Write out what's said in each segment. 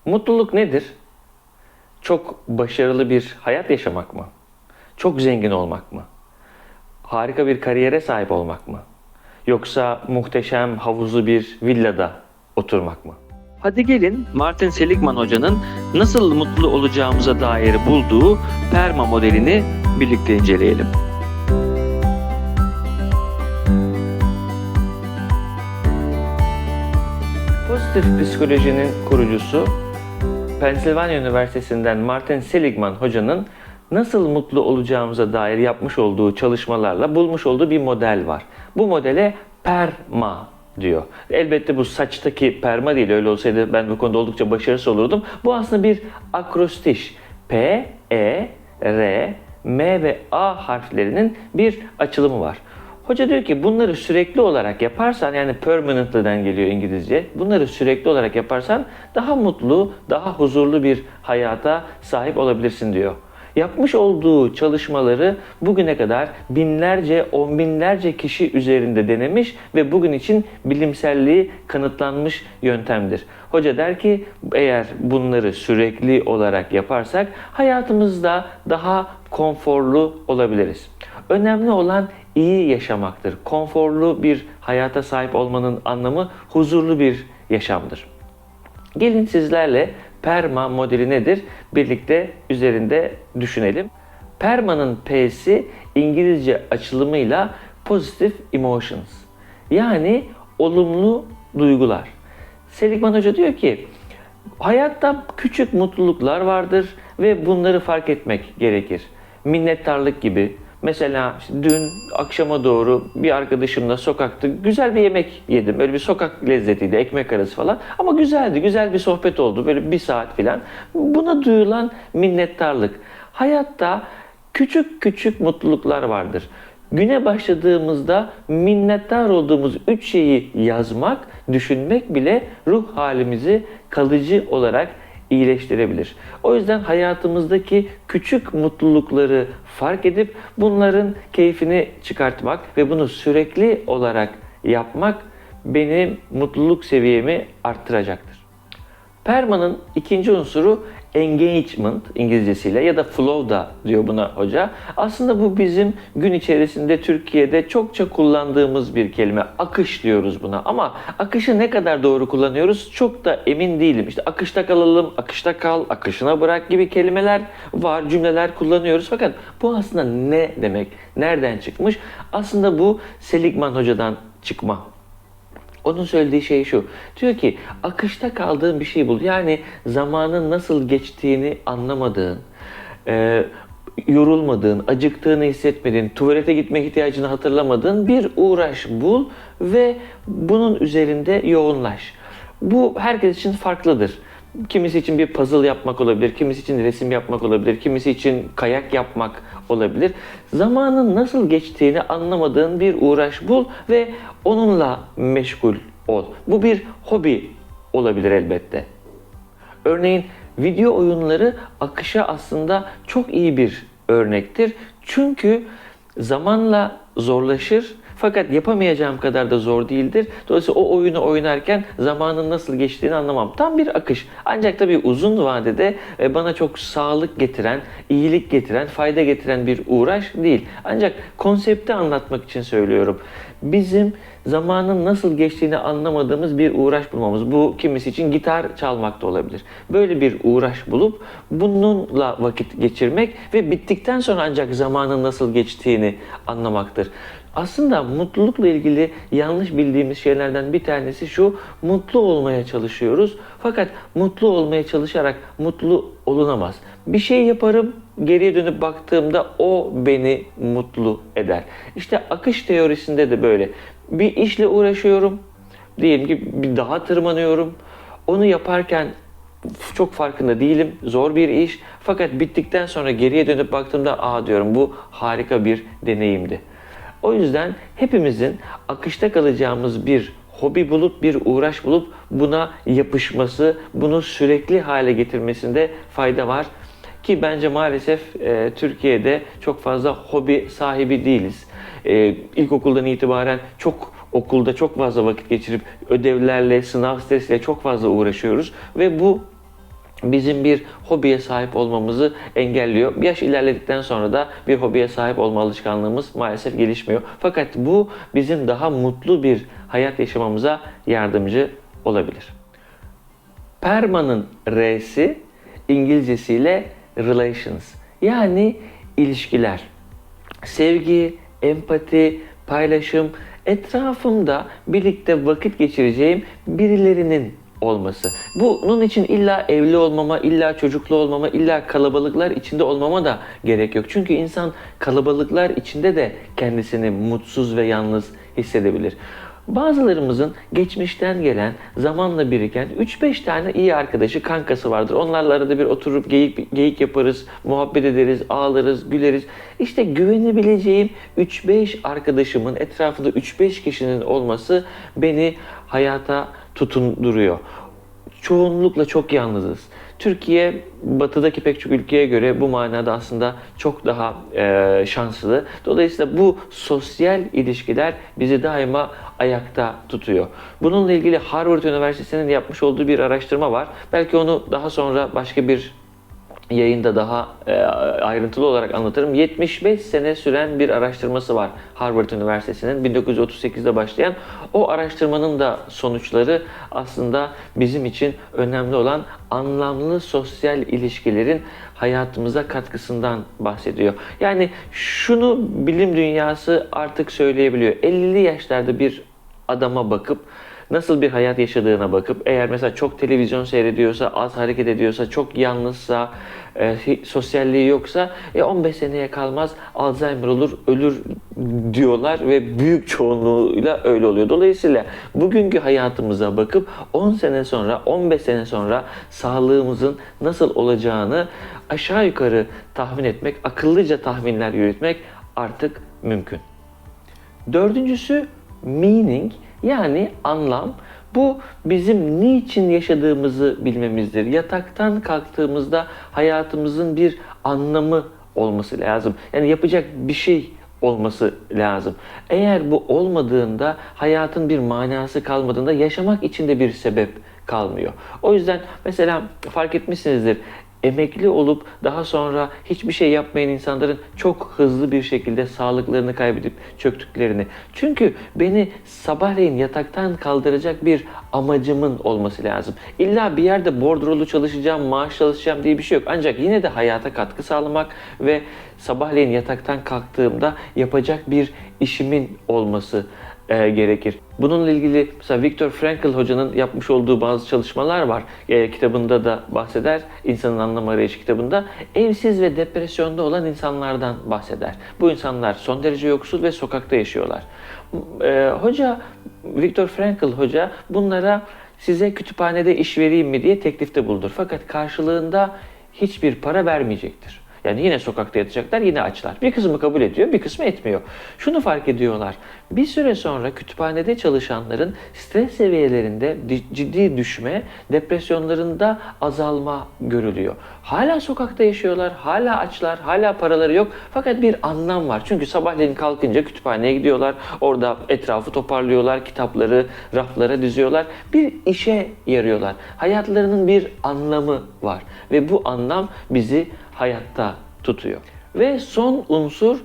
Mutluluk nedir? Çok başarılı bir hayat yaşamak mı? Çok zengin olmak mı? Harika bir kariyere sahip olmak mı? Yoksa muhteşem havuzlu bir villada oturmak mı? Hadi gelin Martin Seligman Hoca'nın nasıl mutlu olacağımıza dair bulduğu PERMA modelini birlikte inceleyelim. Pozitif psikolojinin kurucusu Pennsylvania Üniversitesi'nden Martin Seligman Hoca'nın nasıl mutlu olacağımıza dair yapmış olduğu çalışmalarla bulmuş olduğu bir model var. Bu modele PERMA diyor. Elbette bu saçtaki perma değil, öyle olsaydı ben bu konuda oldukça başarısız olurdum. Bu aslında bir akrostiş. P, E, R, M ve A harflerinin bir açılımı var. Hoca diyor ki bunları sürekli olarak yaparsan, yani permanently'den geliyor İngilizce. Bunları sürekli olarak yaparsan daha mutlu, daha huzurlu bir hayata sahip olabilirsin diyor. Yapmış olduğu çalışmaları bugüne kadar binlerce, on binlerce kişi üzerinde denemiş ve bugün için bilimselliği kanıtlanmış yöntemdir. Hoca der ki eğer bunları sürekli olarak yaparsak hayatımızda daha konforlu olabiliriz. Önemli olan iyi yaşamaktır. Konforlu bir hayata sahip olmanın anlamı huzurlu bir yaşamdır. Gelin sizlerle PERMA modeli nedir? Birlikte üzerinde düşünelim. PERMA'nın P'si İngilizce açılımıyla Positive Emotions. Yani olumlu duygular. Seligman Hoca diyor ki hayatta küçük mutluluklar vardır ve bunları fark etmek gerekir. Minnettarlık gibi. Mesela işte dün akşama doğru bir arkadaşımla sokakta güzel bir yemek yedim. Öyle bir sokak lezzetiydi, ekmek arası falan. Ama güzeldi, güzel bir sohbet oldu. Böyle bir saat falan. Buna duyulan minnettarlık. Hayatta küçük küçük mutluluklar vardır. Güne başladığımızda minnettar olduğumuz 3 şeyi yazmak, düşünmek bile ruh halimizi kalıcı olarak iyileştirebilir. O yüzden hayatımızdaki küçük mutlulukları fark edip bunların keyfini çıkartmak ve bunu sürekli olarak yapmak benim mutluluk seviyemi arttıracaktır. PERMA'nın ikinci unsuru engagement İngilizcesiyle ya da flow da diyor buna hoca. Aslında bu bizim gün içerisinde Türkiye'de çokça kullandığımız bir kelime. Akış diyoruz buna ama akışı ne kadar doğru kullanıyoruz çok da emin değilim. İşte akışta kalalım, akışta kal, akışına bırak gibi kelimeler var, cümleler kullanıyoruz. Fakat bu aslında ne demek? Nereden çıkmış? Aslında bu Seligman Hoca'dan çıkma. Onun söylediği şey şu. Diyor ki akışta kaldığın bir şey bul. Yani zamanın nasıl geçtiğini anlamadığın, yorulmadığın, acıktığını hissetmediğin, tuvalete gitmek ihtiyacını hatırlamadığın bir uğraş bul ve bunun üzerinde yoğunlaş. Bu herkes için farklıdır. Kimisi için bir puzzle yapmak olabilir, kimisi için resim yapmak olabilir, kimisi için kayak yapmak olabilir. Zamanın nasıl geçtiğini anlamadığın bir uğraş bul ve onunla meşgul ol. Bu bir hobi olabilir elbette. Örneğin video oyunları akışa aslında çok iyi bir örnektir. Çünkü zamanla zorlaşır fakat yapamayacağım kadar da zor değildir. Dolayısıyla o oyunu oynarken zamanın nasıl geçtiğini anlamam. Tam bir akış. Ancak tabii uzun vadede bana çok sağlık getiren, iyilik getiren, fayda getiren bir uğraş değil. Ancak konsepti anlatmak için söylüyorum. Bizim zamanın nasıl geçtiğini anlamadığımız bir uğraş bulmamız. Bu kimisi için gitar çalmak da olabilir. Böyle bir uğraş bulup bununla vakit geçirmek ve bittikten sonra ancak zamanın nasıl geçtiğini anlamaktır. Aslında mutlulukla ilgili yanlış bildiğimiz şeylerden bir tanesi şu: mutlu olmaya çalışıyoruz. Fakat mutlu olmaya çalışarak mutlu olunamaz. Bir şey yaparım, geriye dönüp baktığımda o beni mutlu eder. İşte akış teorisinde de böyle. Bir işle uğraşıyorum, diyelim ki bir dağa tırmanıyorum. Onu yaparken çok farkında değilim, zor bir iş. Fakat bittikten sonra geriye dönüp baktığımda diyorum bu harika bir deneyimdi. O yüzden hepimizin akışta kalacağımız bir hobi bulup, bir uğraş bulup buna yapışması, bunu sürekli hale getirmesinde fayda var. Ki bence maalesef Türkiye'de çok fazla hobi sahibi değiliz. İlkokuldan itibaren okulda çok fazla vakit geçirip ödevlerle, sınav stresiyle çok fazla uğraşıyoruz ve bu bizim bir hobiye sahip olmamızı engelliyor. Bir yaş ilerledikten sonra da bir hobiye sahip olma alışkanlığımız maalesef gelişmiyor. Fakat bu bizim daha mutlu bir hayat yaşamamıza yardımcı olabilir. PERMA'nın R'si İngilizcesiyle relations, yani ilişkiler. Sevgi, empati, paylaşım, etrafımda birlikte vakit geçireceğim birilerinin olması. Bunun için illa evli olmama, illa çocuklu olmama, illa kalabalıklar içinde olmama da gerek yok. Çünkü insan kalabalıklar içinde de kendisini mutsuz ve yalnız hissedebilir. Bazılarımızın geçmişten gelen, zamanla biriken 3-5 tane iyi arkadaşı, kankası vardır. Onlarla arada bir oturup geyik yaparız, muhabbet ederiz, ağlarız, güleriz. İşte güvenebileceğim 3-5 arkadaşımın etrafında 3-5 kişinin olması beni hayata tutunduruyor. Çoğunlukla çok yalnızız. Türkiye, batıdaki pek çok ülkeye göre bu manada aslında çok daha şanslı. Dolayısıyla bu sosyal ilişkiler bizi daima ayakta tutuyor. Bununla ilgili Harvard Üniversitesi'nin yapmış olduğu bir araştırma var. Belki onu daha sonra başka bir yayında daha ayrıntılı olarak anlatırım. 75 sene süren bir araştırması var Harvard Üniversitesi'nin 1938'de başlayan. O araştırmanın da sonuçları aslında bizim için önemli olan anlamlı sosyal ilişkilerin hayatımıza katkısından bahsediyor. Yani şunu bilim dünyası artık söyleyebiliyor. 50'li yaşlarda bir adama bakıp nasıl bir hayat yaşadığına bakıp, eğer mesela çok televizyon seyrediyorsa, az hareket ediyorsa, çok yalnızsa, sosyalliği yoksa 15 seneye kalmaz Alzheimer olur, ölür diyorlar ve büyük çoğunluğuyla öyle oluyor. Dolayısıyla bugünkü hayatımıza bakıp 10 sene sonra, 15 sene sonra sağlığımızın nasıl olacağını aşağı yukarı tahmin etmek, akıllıca tahminler yürütmek artık mümkün. Dördüncüsü meaning, yani anlam. Bu bizim niçin yaşadığımızı bilmemizdir. Yataktan kalktığımızda hayatımızın bir anlamı olması lazım. Yani yapacak bir şey olması lazım. Eğer bu olmadığında, hayatın bir manası kalmadığında yaşamak için de bir sebep kalmıyor. O yüzden mesela fark etmişsinizdir. Emekli olup daha sonra hiçbir şey yapmayan insanların çok hızlı bir şekilde sağlıklarını kaybedip çöktüklerini. Çünkü beni sabahleyin yataktan kaldıracak bir amacımın olması lazım. İlla bir yerde bordrolu çalışacağım, maaş çalışacağım diye bir şey yok. Ancak yine de hayata katkı sağlamak ve sabahleyin yataktan kalktığımda yapacak bir işimin olması gerekir. Bununla ilgili mesela Viktor Frankl hocanın yapmış olduğu bazı çalışmalar var. Kitabında da bahseder, İnsanın Anlam Arayışı kitabında. Evsiz ve depresyonda olan insanlardan bahseder. Bu insanlar son derece yoksul ve sokakta yaşıyorlar. Viktor Frankl hoca bunlara size kütüphanede iş vereyim mi diye teklifte bulunur. Fakat karşılığında hiçbir para vermeyecektir. Yani yine sokakta yatacaklar, yine açlar. Bir kısmı kabul ediyor, bir kısmı etmiyor. Şunu fark ediyorlar. Bir süre sonra kütüphanede çalışanların stres seviyelerinde ciddi düşme, depresyonlarında azalma görülüyor. Hala sokakta yaşıyorlar, hala açlar, hala paraları yok. Fakat bir anlam var. Çünkü sabahleyin kalkınca kütüphaneye gidiyorlar. Orada etrafı toparlıyorlar, kitapları raflara diziyorlar. Bir işe yarıyorlar. Hayatlarının bir anlamı var. Ve bu anlam bizi hayatta tutuyor. Ve son unsur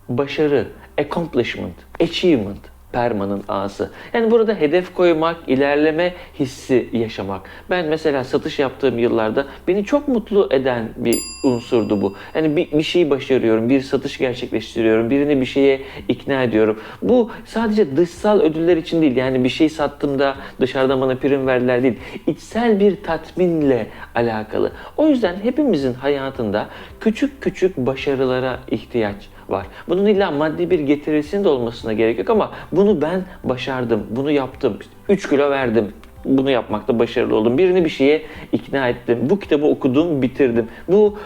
başarı, accomplishment, achievement, PERMA'nın A'sı. Yani burada hedef koymak, ilerleme hissi yaşamak. Ben mesela satış yaptığım yıllarda beni çok mutlu eden bir unsurdu bu. Yani bir şeyi başarıyorum, bir satış gerçekleştiriyorum, birini bir şeye ikna ediyorum. Bu sadece dışsal ödüller için değil. Yani bir şey sattığımda dışarıdan bana prim verdiler değil. İçsel bir tatminle alakalı. O yüzden hepimizin hayatında küçük küçük başarılara ihtiyaç var. Bunun illa maddi bir getirisinin de olmasına gerek yok ama bunu ben başardım, bunu yaptım, 3 kilo verdim, bunu yapmakta başarılı oldum. Birini bir şeye ikna ettim. Bu kitabı okudum, bitirdim. Bu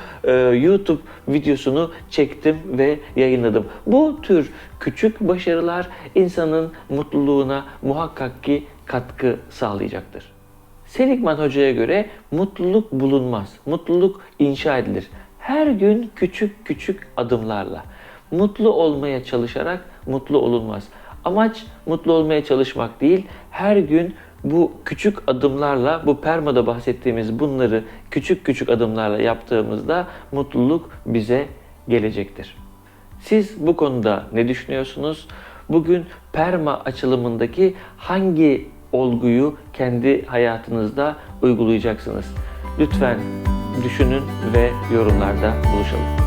YouTube videosunu çektim ve yayınladım. Bu tür küçük başarılar insanın mutluluğuna muhakkak ki katkı sağlayacaktır. Seligman Hoca'ya göre mutluluk bulunmaz. Mutluluk inşa edilir. Her gün küçük küçük adımlarla. Mutlu olmaya çalışarak mutlu olunmaz. Amaç mutlu olmaya çalışmak değil, her gün Bu küçük adımlarla, bu permada bahsettiğimiz bunları küçük küçük adımlarla yaptığımızda mutluluk bize gelecektir. Siz bu konuda ne düşünüyorsunuz? Bugün perma açılımındaki hangi olguyu kendi hayatınızda uygulayacaksınız? Lütfen düşünün ve yorumlarda buluşalım.